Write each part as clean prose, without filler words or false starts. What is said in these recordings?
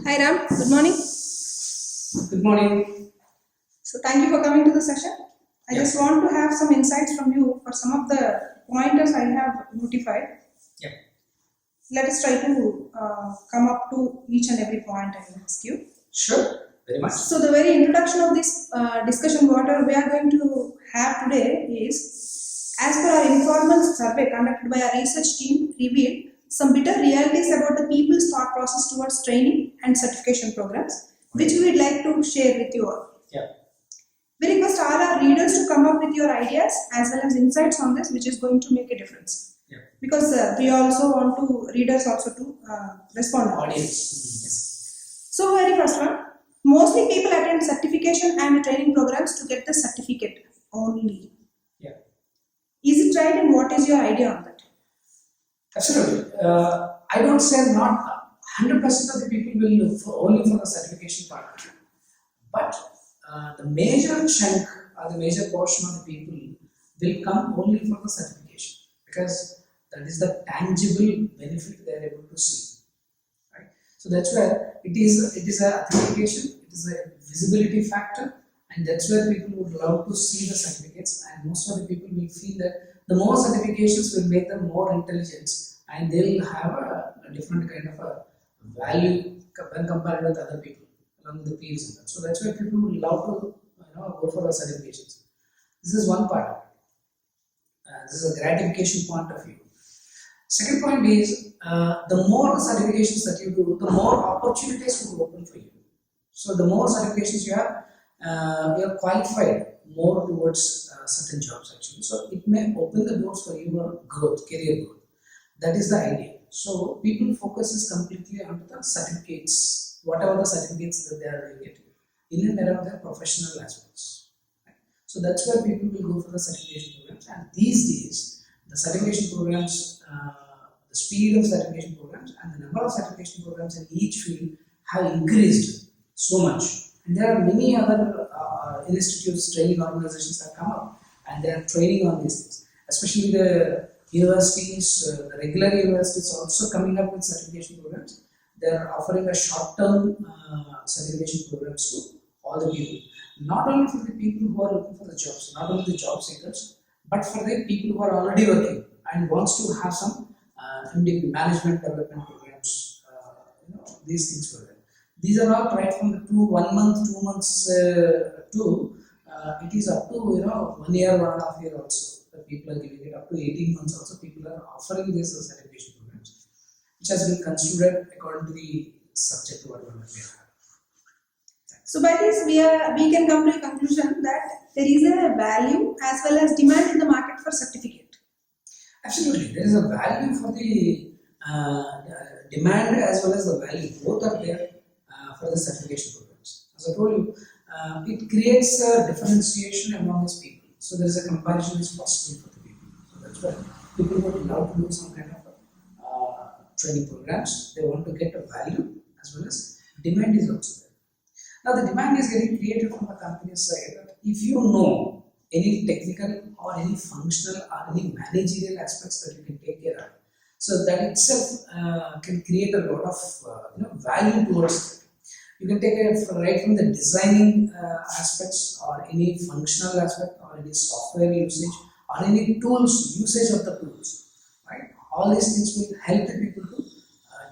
Hi Ram, good morning. Good morning. So thank you for coming to the session. I Yeah. just want to have some insights from you for some of the pointers I have notified. Yeah. Let us try to come up to each and every point I will ask you. Sure. Very much. So the very introduction of this discussion what we are going to have today is, as per our informal survey conducted by our research team, revealed some bitter realities about the people's thought process towards training and certification programs, which we would like to share with you all. Yeah. We request all our readers to come up with your ideas as well as insights on this, which is going to make a difference. Yeah. Because we also want to readers also to respond. Audience. So very first one, mostly people attend certification and training programs to get the certificate only. Yeah. Is it right, and what is your idea on that? Absolutely. I don't say not 100% of the people will look for only for the certification part, but the major chunk or the major portion of the people will come only for the certification because that is the tangible benefit they are able to see. Right? So that's where it is a authentication, it is a visibility factor, and that's where people would love to see the certificates, and most of the people will feel that the more certifications will make them more intelligent, and they will have a different kind of a value when compared with other people along with the peers and that. So that's why people would love to go for the certifications. This is one part. This is a gratification point of view. Second point is the more certifications that you do, the more opportunities will open for you. So the more certifications you have, you are qualified more towards certain jobs actually. So it may open the doors for your growth, career growth. That is the idea. So people focus is completely on the certificates, whatever the certificates that they are getting in and around their professional aspects. Right? So that's where people will go for the certification programs. And these days, the certification programs, the speed of certification programs and the number of certification programs in each field have increased so much. And there are many other institutes, training organizations that come up and they are training on these things. Especially the universities, the regular universities also coming up with certification programs. They are offering a short-term certification programs to all the people. Not only for the people who are looking for the jobs, not only the job seekers, but for the people who are already working and wants to have some management development programs, these things for them. These are all right from the 1 month, 2 months to it is up to 1 year, 1.5 years also. The people are giving it up to 18 months also. People are offering these certification programs, which has been considered according to the subject whatever we have. So by this we can come to a conclusion that there is a value as well as demand in the market for certificate. Absolutely, there is a value for the demand as well as the value. Both are there for the certification programs. As I told you, it creates a differentiation among these people. So there is a comparison is possible for the people. So that's why people would love to do some kind of training programs. They want to get a value as well as demand is also there. Now the demand is getting created from the company's side that if you know any technical or any functional or any managerial aspects that you can take care of, so that itself can create a lot of value towards it. You can take it right from the designing aspects or any functional aspect or any software usage or any tools, usage of the tools, right? All these things will help the people to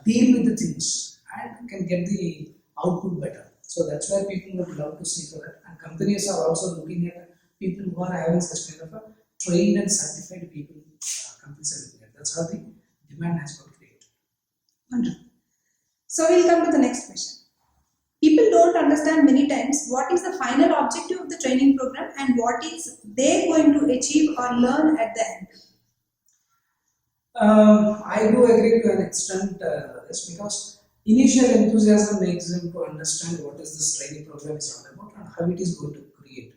deal with the things and can get the output better. So that's why people would love to see for that. And companies are also looking at people who are having such kind of a trained and certified people. Companies are looking at. That's how the demand has got created. Wonderful. So we'll come to the next question. People don't understand many times what is the final objective of the training program and what is they going to achieve or learn at the end. I do agree to an extent this because initial enthusiasm makes them to understand what is this training program is all about and how it is going to create.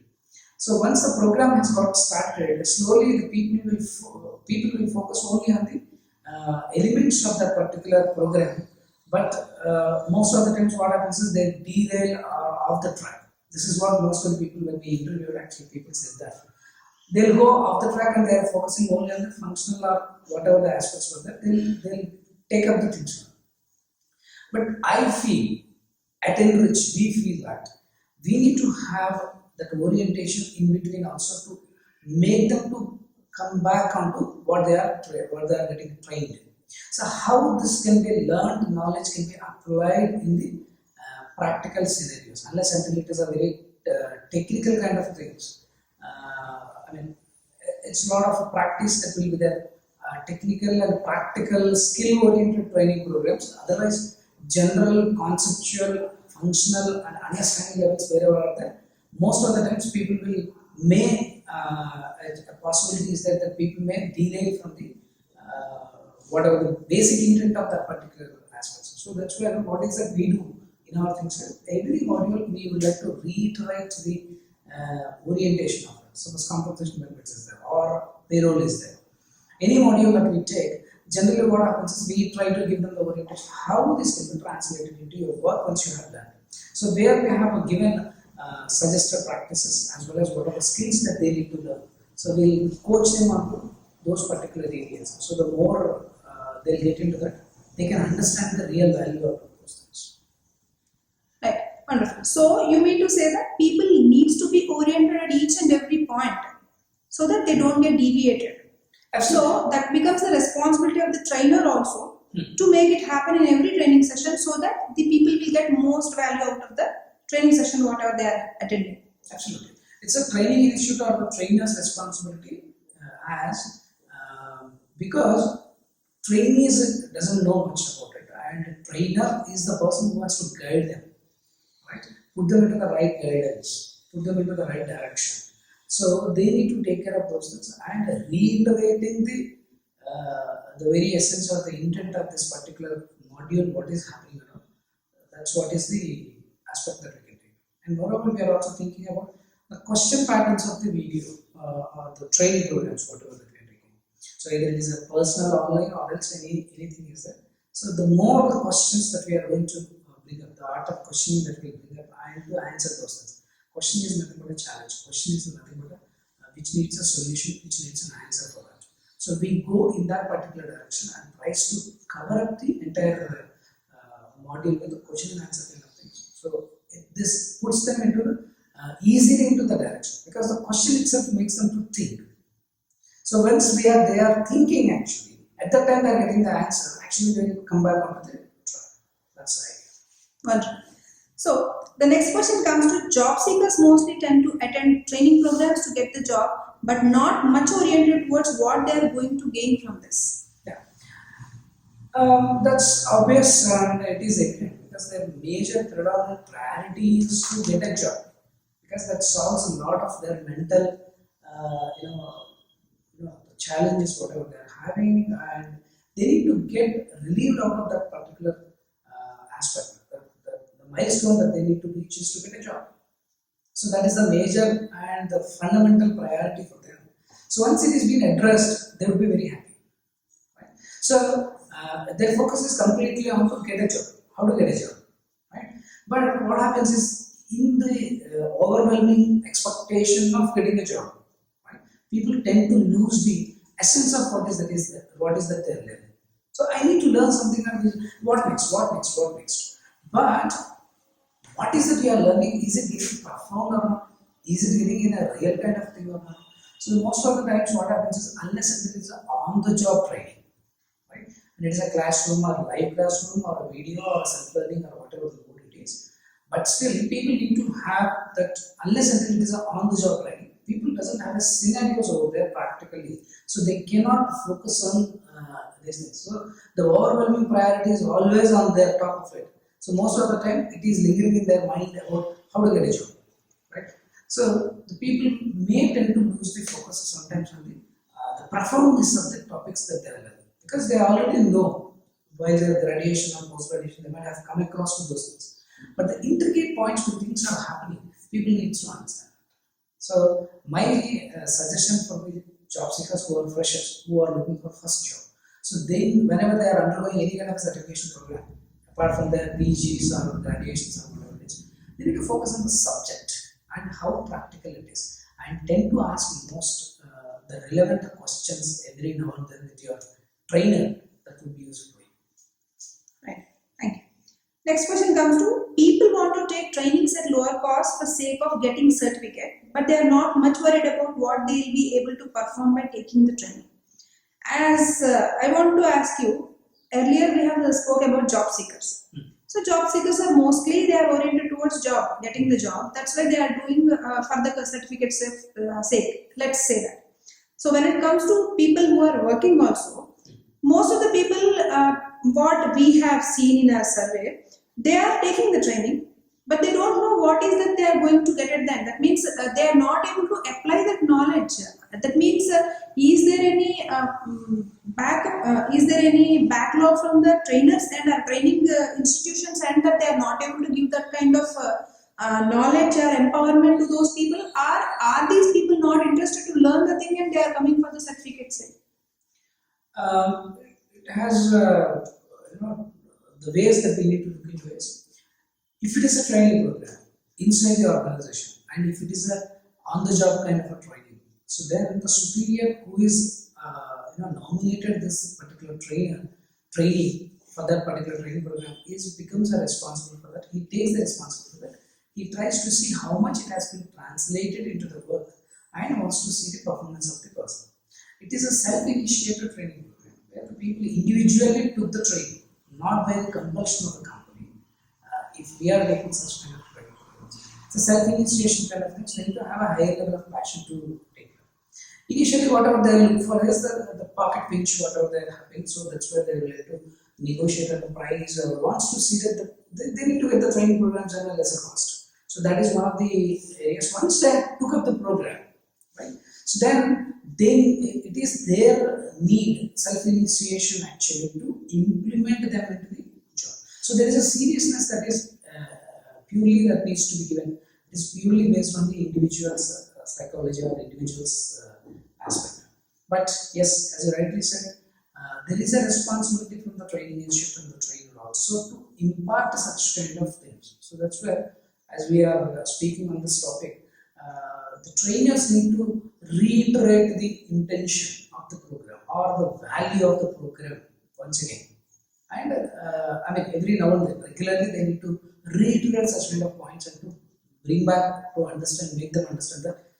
So once the program has got started, slowly the people will focus only on the elements of that particular program. But most of the times what happens is they derail off the track. This is what most of the people when we interviewed actually people said that. They'll go off the track and they are focusing only on the functional or whatever the aspects were there. They'll take up the things. But I feel at NRich, we feel that we need to have that orientation in between also to make them to come back onto what they are getting trained in. So how this can be learned, knowledge can be applied in the practical scenarios, unless until it is a very technical kind of things. I mean, it's a lot of practice that will be there, technical and practical skill-oriented training programs. Otherwise, general, conceptual, functional, and understanding levels wherever are there. Most of the times, people will a possibility is that people may derail from the whatever the basic intent of that particular aspect. So that's where what is that we do in our things. Every module we would like to reiterate the orientation of it. Suppose compensation benefits is there or payroll is there. Any module that we take, generally what happens is we try to give them the orientation, how this can be translated into your work once you have done. So there we have given suggested practices as well as what are the skills that they need to learn. So we'll coach them on those particular areas. So the more they'll get into that, they can understand the real value of those things. Right, wonderful. So you mean to say that people needs to be oriented at each and every point so that they don't get deviated. Absolutely. So that becomes the responsibility of the trainer also to make it happen in every training session so that the people will get most value out of the training session whatever they are attending. Absolutely. It's a training institute or the trainer's responsibility because trainees doesn't know much about it, and trainer is the person who has to guide them, right? Put them into the right guidance, put them into the right direction. So they need to take care of those things and reiterating the very essence or the intent of this particular module, what is happening around. That's what is the aspect that we can take. And moreover, we are also thinking about the question patterns of the video or the training programs, whatever that we are taking. So either it is a personal online or else anything is there. So the more the questions that we are going to bring up, the art of questioning that we bring up and to answer those things. Question is nothing but a challenge. Question is nothing but which needs a solution, which needs an answer for that. So we go in that particular direction and tries to cover up the entire module with the question and answer kind of things. So this puts them into the easily into the direction because the question itself makes them to think. So once they are thinking actually, at that time they are getting the answer. Actually, they will come back onto the track. That's right. Wonderful. So the next question comes to job seekers mostly tend to attend training programs to get the job, but not much oriented towards what they are going to gain from this. Yeah, that's obvious and it is evident because their major predominant priority is to get a job because that solves a lot of their mental, the challenges whatever they are having, and they need to get relieved out of that particular aspect. Milestone that they need to reach is to get a job. So that is the major and the fundamental priority for them. So once it is being addressed, they will be very happy. Right? So their focus is completely on to get a job, how to get a job. Right? But what happens is in the overwhelming expectation of getting a job, right, people tend to lose the essence of what is that they're learning. So I need to learn something and what next. But what is it we are learning? Is it getting profound or not? Is it getting in a real kind of thing or not? So most of the times what happens is unless it is on-the-job training, right? And it is a classroom or a live classroom or a video or self-learning or whatever the mode it is. But still people need to have that unless until it is on-the-job training. People doesn't have a scenarios over there practically. So they cannot focus on this thing. So the overwhelming priority is always on their top of it. So most of the time it is lingering in their mind about how to get a job, right? So the people may tend to lose the focus sometimes on the profoundness of the topics that they are learning because they already know while their graduation or post graduation they might have come across to those things. But the intricate points when things are happening, people need to understand. So my suggestion for the job seekers who are freshers, who are looking for first job, so they whenever they are undergoing any kind of certification program, apart from their PGs or graduations or whatever it is, they need to focus on the subject and how practical it is and tend to ask most the relevant questions every now and then with your trainer. That would be useful. Right. Thank you. Next question comes to people want to take trainings at lower cost for sake of getting certificate, but they are not much worried about what they will be able to perform by taking the training. As I want to ask you, earlier we have spoke about job seekers. So job seekers are mostly they are oriented towards job, getting the job. That's why they are doing for the certificate's sake. Let's say that. So when it comes to people who are working also, most of the people, what we have seen in our survey, they are taking the training, but they don't know what is that they are going to get at the end. That means they are not able to apply that knowledge. That means, is there any is there any backlog from the trainers and training institutions, and that they are not able to give that kind of knowledge or empowerment to those people? Are these people not interested to learn the thing and they are coming for the certificate sake? It has the ways that we need to look into is, if it is a training program inside the organization and if it is a on-the-job kind of a training, so then the superior who is nominated this particular trainee for that particular training program becomes responsible for that. He takes the responsibility for that. He tries to see how much it has been translated into the work and wants to see the performance of the person. It is a self-initiated training program where the people individually took the training, not by the compulsion of the company. If we are taking such kind of training programs, it's a self-initiation kind of thing. So they need to have a higher level of passion to take it. Initially, whatever they look for is the pocket pinch, whatever they're having. So that's where they will have to negotiate on the price or wants to see that they need to get the training programs at a lesser cost. So that is one of the areas. Once they took up the program, right? So then it is their need, self-initiation actually, to implement them into the job. So there is a seriousness that is purely that needs to be given. It is purely based on the individual's psychology or individual's aspect. But yes, as you rightly said, there is a responsibility from the training institute and the trainer also to impart such kind of things. So that's where, as we are speaking on this topic, the trainers need to reiterate the intention of the program or the value of the program once again. And every now and then, regularly, they need to reiterate such kind of points and to bring back to understand, make them understand that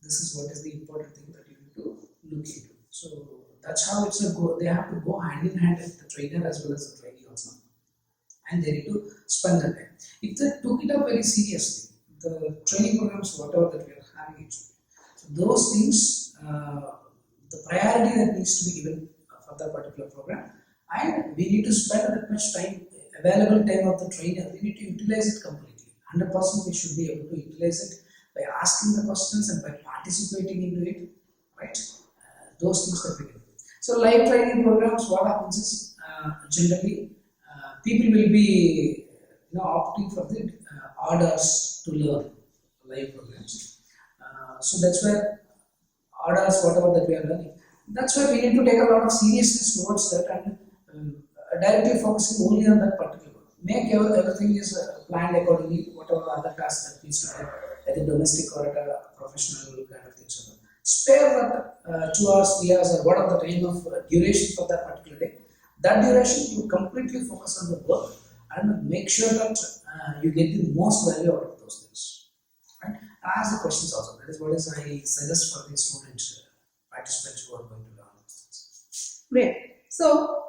this is what is the important thing that you need to look into. So that's how it's a go. They have to go hand in hand with the trainer as well as the trainee also, and they need to spend the time. If they took it up very seriously, the training programs, whatever that we are having, so those things, the priority that needs to be given for that particular program, and we need to spend that much time, available time of the trainer, we need to utilize it completely. 100% we should be able to utilize it by asking the questions and by participating into it, right? Those things that we can do. So live training programs, what happens is, generally, people will be opting for the orders to learn live programs. So that's where orders, whatever that we are learning, that's where we need to take a lot of seriousness towards that and directly focusing only on that particular one. Make everything is planned accordingly, whatever other tasks that needs to be at a domestic or at a professional kind of thing. So spare that 2 hours, 3 hours, or whatever the time of duration for that particular day. That duration you completely focus on the work and make sure that you get the most value out of those things. Right? Ask the questions also. That is what is I suggest for the students, participants who are going to learn those things. Great. So,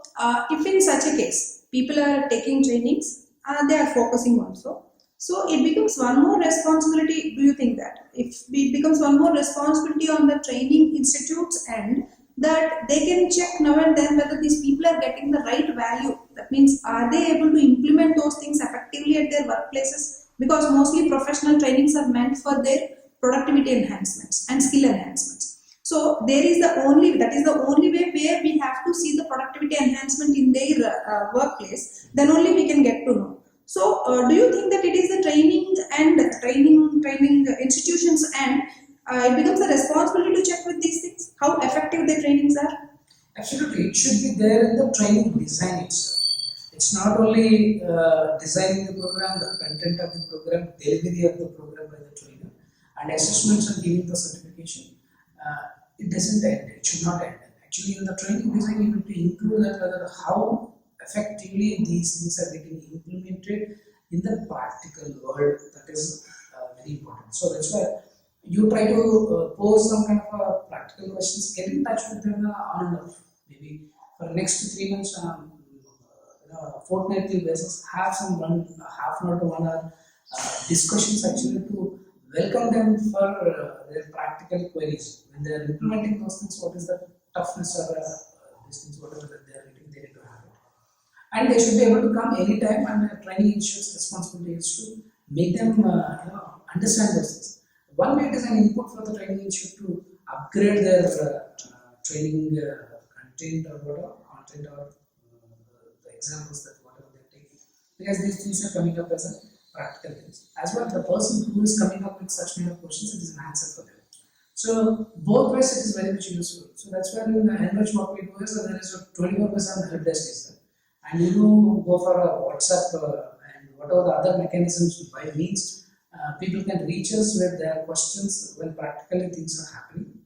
if in such a case, people are taking trainings, they are focusing also. So, it becomes one more responsibility. Do you think that? If it becomes one more responsibility on the training institutes and that they can check now and then whether these people are getting the right value. That means, are they able to implement those things effectively at their workplaces? Because mostly professional trainings are meant for their productivity enhancements and skill enhancements. So that is the only way where we have to see the productivity enhancement in their workplace. Then only we can get to know. So do you think that it is the training institutions and it becomes a responsibility to check with these things, how effective their trainings are? Absolutely, it should be there in the training design itself. It's not only designing the program, the content of the program, delivery of the program by the trainer, and assessments and giving the certification. It doesn't end. It should not end. Actually, in the training design, you need to include that how effectively these things are getting implemented in the practical world. That is very important. So that's why you try to pose some kind of practical questions, get in touch with them on and off. Maybe for the next 3 months, fortnightly basis, have some half an hour to 1 hour discussions actually to welcome them for their practical queries. When they are implementing those things, what is the toughness or these things, whatever that they are getting, they need to have it. And they should be able to come anytime, and training institute's responsibility is to make them understand those things. One way it is an input for the training institute to upgrade their training content or whatever, content or the examples that whatever they are taking. Because these things are coming up as a practical things. As well, the person who is coming up with such kind of questions, it is an answer for them. So both ways it is very much useful. So that's where in NRich what we do is there is a 24% help desk is there. And you go for a WhatsApp and whatever the other mechanisms by means, people can reach us with their questions when practically things are happening.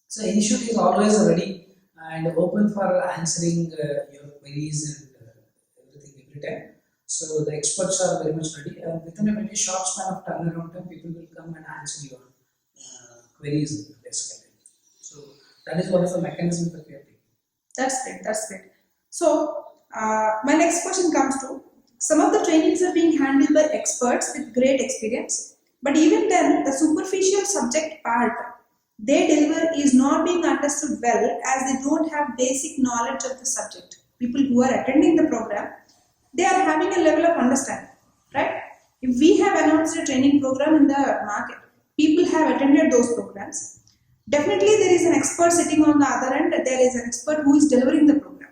So institute is always ready and open for answering your queries and everything every time. So the experts are very much ready, and within a very short span of turnaround time, people will come and answer your queries basically. So that is what is the mechanism that we are taking. That's great. That's great. So my next question comes to, some of the trainings are being handled by experts with great experience, but even then, the superficial subject part they deliver is not being understood well, as they don't have basic knowledge of the subject. People who are attending the program, they are having a level of understanding, right? If we have announced a training program in the market, people have attended those programs. Definitely, there is an expert sitting on the other end. There is an expert who is delivering the program.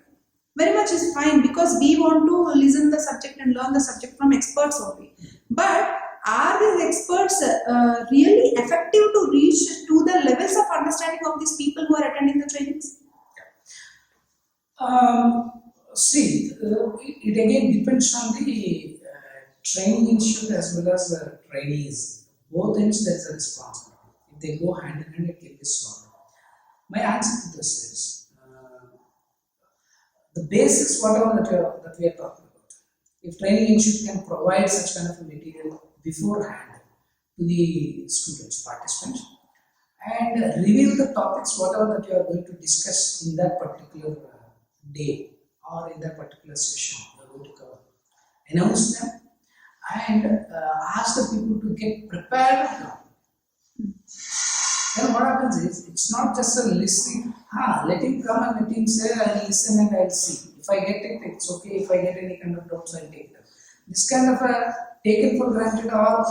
Very much is fine, because we want to listen the subject and learn the subject from experts only. But are these experts really effective to reach to the levels of understanding of these people who are attending the trainings? See, it again depends on the training institute as well as the trainees. Both ends there's a responsibility. If they go hand in hand, it can be solved. My answer to this is the basics, whatever that we are talking about. If training institute can provide such kind of a material beforehand to the students, participants, and reveal the topics, whatever that you are going to discuss in that particular day or in that particular session you are going to cover. Announce them and ask the people to get prepared. Then what happens is, it's not just a listening, let him come and let him say, I'll listen and I'll see. If I get it, it's okay. If I get any kind of doubts, I'll take them. This kind of a taken for granted or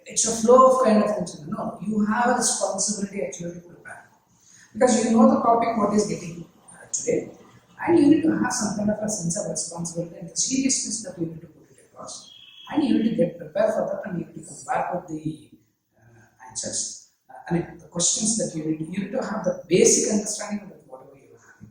it's a flow of kind of things. No, you have a responsibility actually to prepare. Because you know the topic, what is getting today, and you need to have some kind of a sense of responsibility and the seriousness that you need to put it across. And you need to get prepared for that, and you need to come back with the answers. The questions that you need to have the basic understanding of whatever you are having.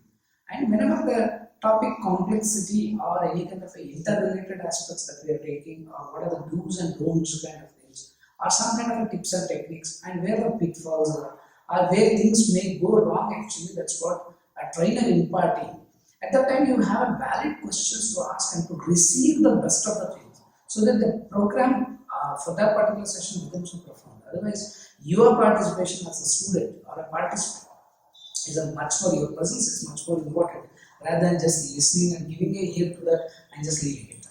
And whenever the topic complexity or any kind of interrelated aspects that we are taking, or what are the do's and don'ts kind of things, or some kind of tips and techniques, and where the pitfalls are, or where things may go wrong, actually, that's what a trainer imparting. At that time, you have valid questions to ask and to receive the best of the things, so that the program for that particular session becomes so profound. Otherwise, your participation as a student or a participant is a much more, your presence is much more important rather than just listening and giving a ear to that and just leaving it.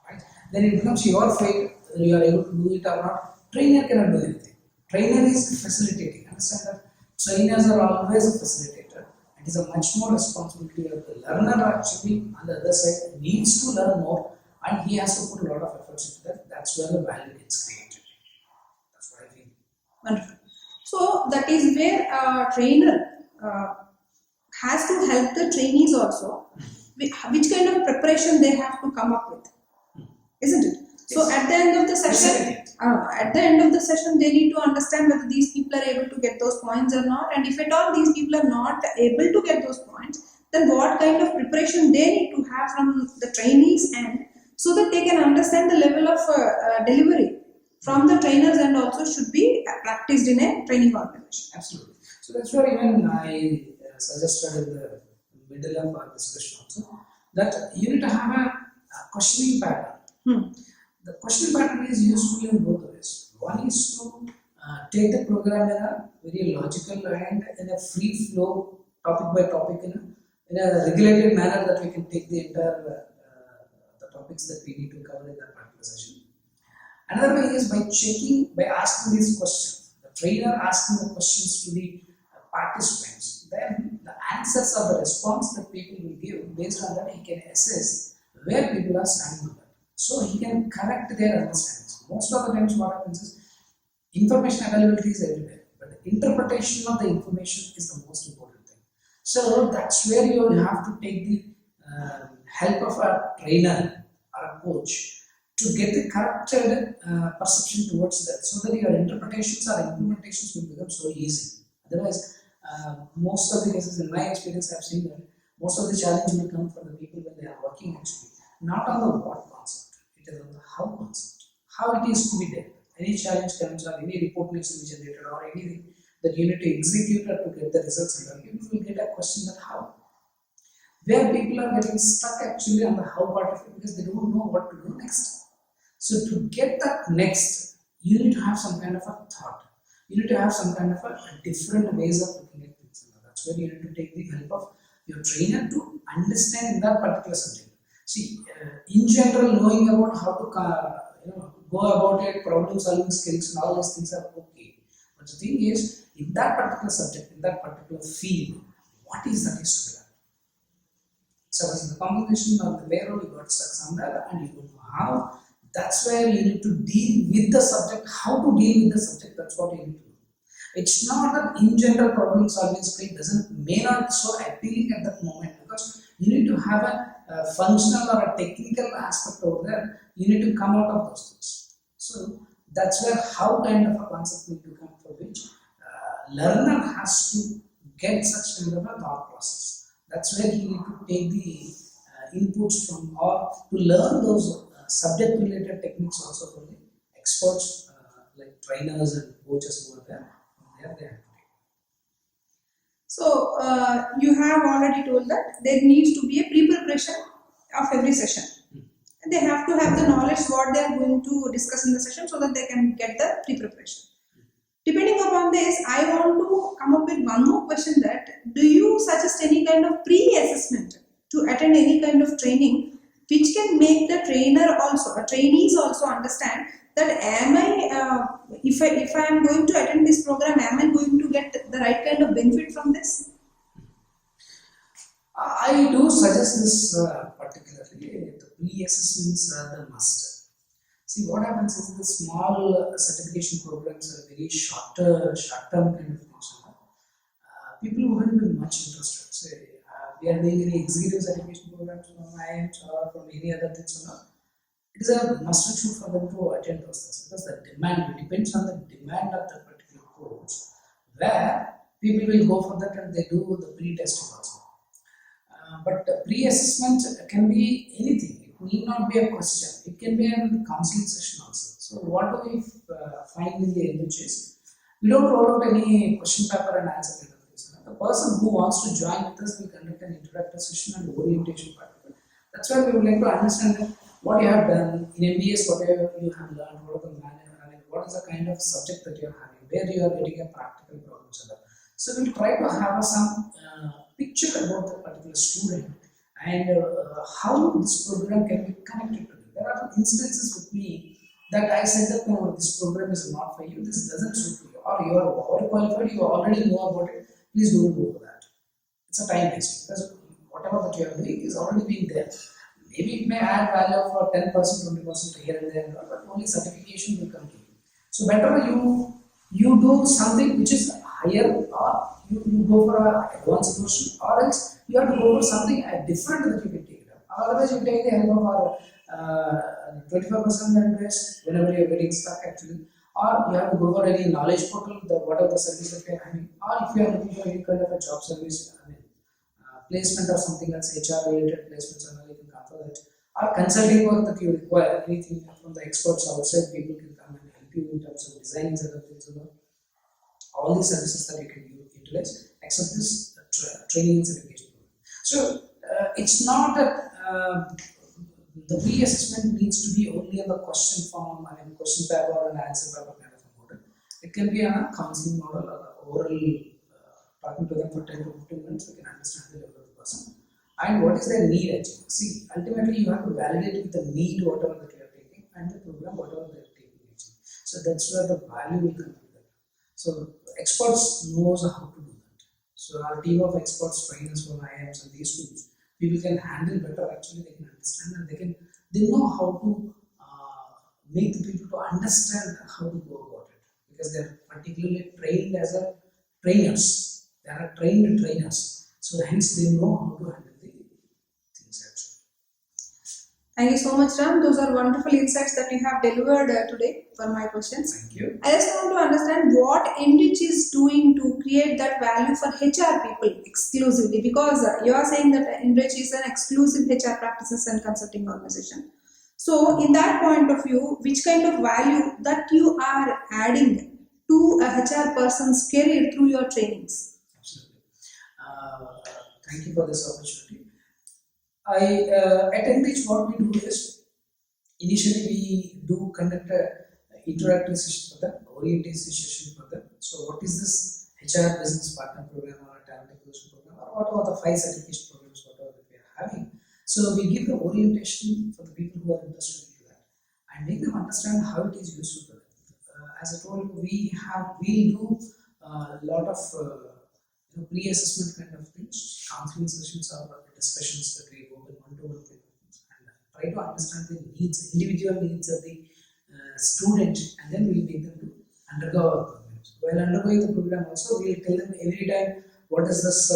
Right? Then it becomes your fate whether you are able to do it or not. Trainer cannot do anything. Trainer is facilitating. Understand that trainers are always a facilitator. It is a much more responsibility of the learner actually on the other side needs to learn more, and he has to put a lot of efforts into that. That's where the value gets created. That's what I feel. Wonderful. So that is where a trainer has to help the trainees also, which kind of preparation they have to come up with, isn't it? So at the end of the session, they need to understand whether these people are able to get those points or not, and if at all these people are not able to get those points, then what kind of preparation they need to have from the trainees end, so that they can understand the level of delivery from the trainers and also should be practiced in a training organization. Absolutely. So that's where even I suggested in the middle of our discussion also, that you need to have a questioning pattern. The questioning pattern is useful in both ways. One is to take the program in a very logical and in a free flow, topic by topic, in a regulated manner that we can take the entire the topics that we need to cover in that particular session. Another way is by asking these questions. The trainer asking the questions to the participants. Then the answers or the response that people will give, based on that he can assess where people are standing on that. So he can correct their understandings. Most of the times what happens is information availability is everywhere, but the interpretation of the information is the most important thing. So that's where you have to take the help of a trainer or a coach to get the corrected perception towards that, so that your interpretations or implementations will become so easy. Otherwise, most of the cases, in my experience, I've seen that most of the challenge will come for the people when they are working actually, not on the what concept, it is on the how concept, how it is to be done. Any challenge comes or any report needs to be generated or anything that you need to execute or to get the results, and people will get a question that how. Where people are getting stuck actually on the how part of it because they don't know what to do next. So to get that next, you need to have some kind of a thought. You need to have some kind of a different ways of looking at things. And that's where you need to take the help of your trainer to understand that particular subject. See, in general, knowing about how to go about it, problem solving skills and all these things are okay. But the thing is, in that particular subject, in that particular field, what is that is to be done? So in the combination of the payroll, you got stuck somewhere and you don't know how. That's where you need to deal with the subject, how to deal with the subject, that's what you need to do. It's not that in general problem solving skill may not so appealing at that moment, because you need to have a functional or a technical aspect over there. You need to come out of those things. So that's where how kind of a concept need to come, for which learner has to get such kind of a thought process. That's where you need to take the inputs from, or to learn those subject related techniques also from the experts like trainers and coaches who are there. They have to take. So you have already told that there needs to be a pre-preparation of every session. And they have to have the knowledge what they are going to discuss in the session, so that they can get the pre-preparation. Depending upon this, I want to come up with one more question, that do you suggest any kind of pre-assessment to attend any kind of training, which can make the trainer also, trainees also understand that am I, if I am going to attend this program, am I going to get the right kind of benefit from this? I do suggest this particularly, the pre-assessments are the must. See, what happens is the small certification programs are very short-term kind of things. People wouldn't be much interested. Say, we are doing any executive certification programs from IIMs or from any other things. It is a must for them to attend those things, because the demand, it depends on the demand of that particular course, where people will go for that and they do the pre-testing also. But pre-assessment can be anything. It need not be a question. It can be a counseling session also. So what do we find in the NRich is, we don't roll out any question paper and answer kind of things. The person who wants to join with us will conduct an interactive session and orientation part. That's why we would like to understand what you have done in MBS, what you have learned, what are the what is the kind of subject that you are having, where you are getting a practical problems. So we'll try to have some picture about the particular student and how this program can be connected to them. There are instances with me that I said that no, this program is not for you, this doesn't suit you, or you are overqualified, you already know about it, please don't go for that. It's a time waste, because whatever that you are doing is already being there. Maybe it may add value for 10%, 20% here and there, but only certification will come to you. So better you do something which is higher, or you go for an advanced version, or else you have to go for something different that you can take it up. Otherwise, you take the help of our 25% and rest whenever you are getting stuck actually, or you have to go for any knowledge portal, whatever the service that you are having, or if you are looking for any kind of a job service, placement or something else, HR related placements, and you can come for that. Or consulting work that you require, anything from the experts outside, people can come and help you in terms of designing certain things. All these services that you can utilize, except this training and certification program. So it's not that the pre-assessment needs to be only on the question form, question paper and answer paper kind of a model. It can be on a counseling model or oral, talking to them for 10 to 15 minutes, we can understand the level of the person. And what is their need actually? See, ultimately you have to validate with the need whatever that you are taking and the program whatever they are taking actually. So that's where the value will come to that. So experts knows how to do that. So our team of experts, trainers from IIMs and these schools, people can handle better actually, they can understand and they know how to make the people to understand how to go about it, because they are particularly trained as a trainers. They are trained trainers, so hence they know how to handle the things actually. Thank you so much, Ram. Those are wonderful insights that you have delivered today for my questions. Thank you. I just want to understand what NRich is doing to create that value for HR people exclusively, because you are saying that NRich is an exclusive HR practices and consulting organization. So, in that point of view, which kind of value that you are adding to a HR person's career through your trainings? Absolutely. Thank you for this opportunity. At NRich, what we do is, initially we do conduct a interactive session for them, orientation session for them. So what is this HR business partner program or a talent acquisition program, or what are the 5 certification programs, whatever that we are having. So we give the orientation for the people who are interested in that and make them understand how it is useful for them. As I told you, we do a lot of pre-assessment kind of things, counseling sessions or discussions that we open one-to-one kind of things, and try to understand the needs, individual needs of the student, and then we make them to undergo our programs. While undergoing the program also, we will tell them every time what is this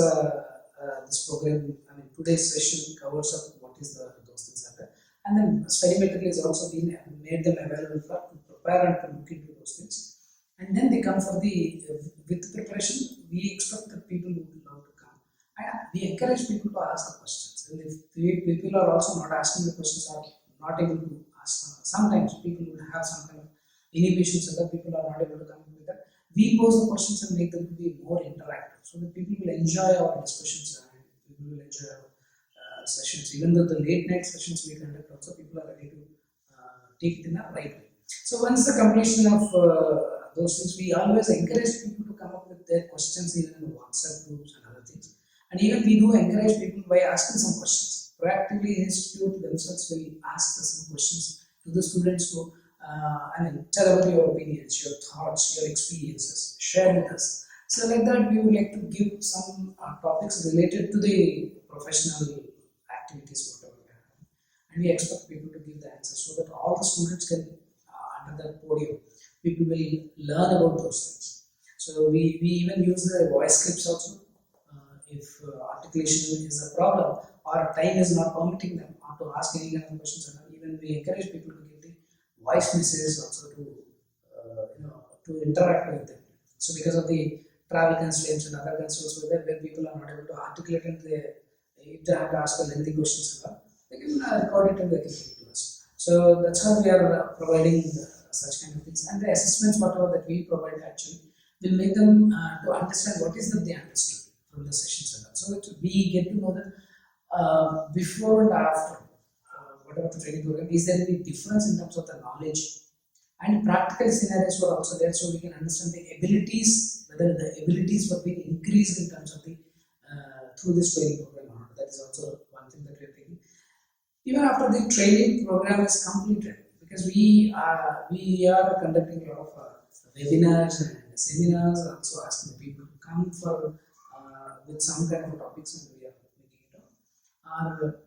this program, today's session covers up what is those things are there. And then study material is also been made them available for to prepare and to look into those things. And then they come for with preparation, we expect that people would love to come. And we encourage people to ask the questions. And if people are also not asking the questions or not able to ask them, sometimes people will have some kind of inhibitions so that people are not able to come with that. We pose the questions and make them to be more interactive so that people will enjoy our discussions and people will enjoy our sessions. Even though the late night sessions we conduct also, people are ready to take it in a right way. So once the completion of those things, we always encourage people to come up with their questions even in the WhatsApp groups and other things. And even we do encourage people by asking some questions. Proactively, institute themselves will ask some questions to the students to tell about your opinions, your thoughts, your experiences, share with us. So like that, we would like to give some topics related to the professional activities, whatever we have. And we expect people to give the answers so that all the students can, under that podium, people will learn about those things. So we even use the voice clips also. If articulation is a problem or time is not permitting them or to ask any kind of questions, even we encourage people to give the voice messages also to interact with them. So because of the travel constraints and other constraints where people are not able to articulate and if they have to ask a lengthy questions, they can record it and they can give it to us. So that's how we are providing such kind of things. And the assessments, whatever that we provide actually, will make them to understand what is that they understood from the sessions and that. So that we get to know that before and after whatever the training program, is there any difference in terms of the knowledge, and practical scenarios were also there, so we can understand the abilities, whether the abilities were being increased in terms of the through this training program or not. That is also one thing that we are taking. Even after the training program is completed, because we are conducting a lot of webinars and seminars, also asking the people to come for with some kind of topics, and we are making it up. Our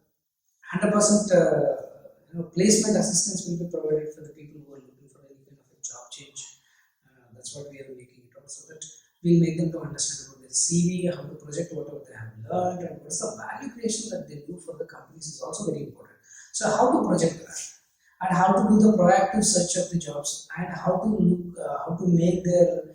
100% placement assistance will be provided for the people who are looking for any kind of a job change. That's what we are making it up, so that we'll make them to understand about their CV, how to project whatever they have learned, and what's the value creation that they do for the companies is also very important. So how to project that, and how to do the proactive search of the jobs, and how to look, how to make their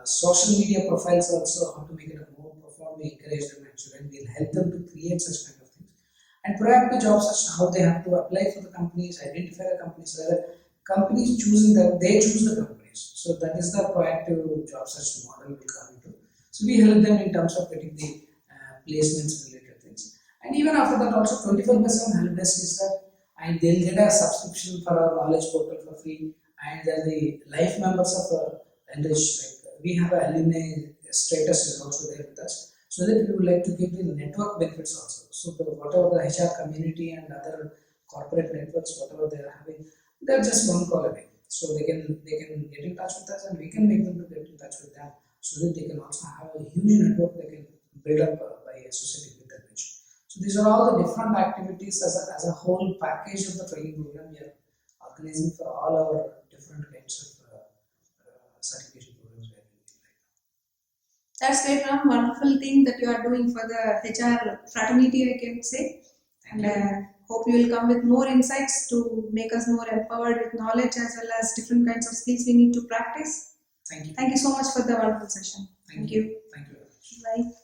social media profiles also, how to make it a more profound. We encourage them actually, and we'll help them to create such kind of things. And proactive job search, how they have to apply for the companies, identify the companies, whether companies choosing them, they choose the companies. So that is the proactive job search model will come into. So we help them in terms of getting the placements related things. And even after that, also 24/7 help desk is there, and they'll get a subscription for our knowledge portal for free. And they're the life members of NRich. Like we have a alumni status is also there with us, so that we would like to give the network benefits also. So whatever the HR community and other corporate networks, whatever they are having, they're just one call away. So they can get in touch with us, and we can make them to get in touch with them, so that they can also have a huge network they can build up by associating with NRich. So these are all the different activities as a whole package of the training program we are organizing for all our different kinds of certification programs we are doing right now. That's great, Ram. Wonderful thing that you are doing for the HR fraternity, I can say. And hope you will come with more insights to make us more empowered with knowledge as well as different kinds of skills we need to practice. Thank you. Thank you so much for the wonderful session. Thank you. Thank you very much. Bye.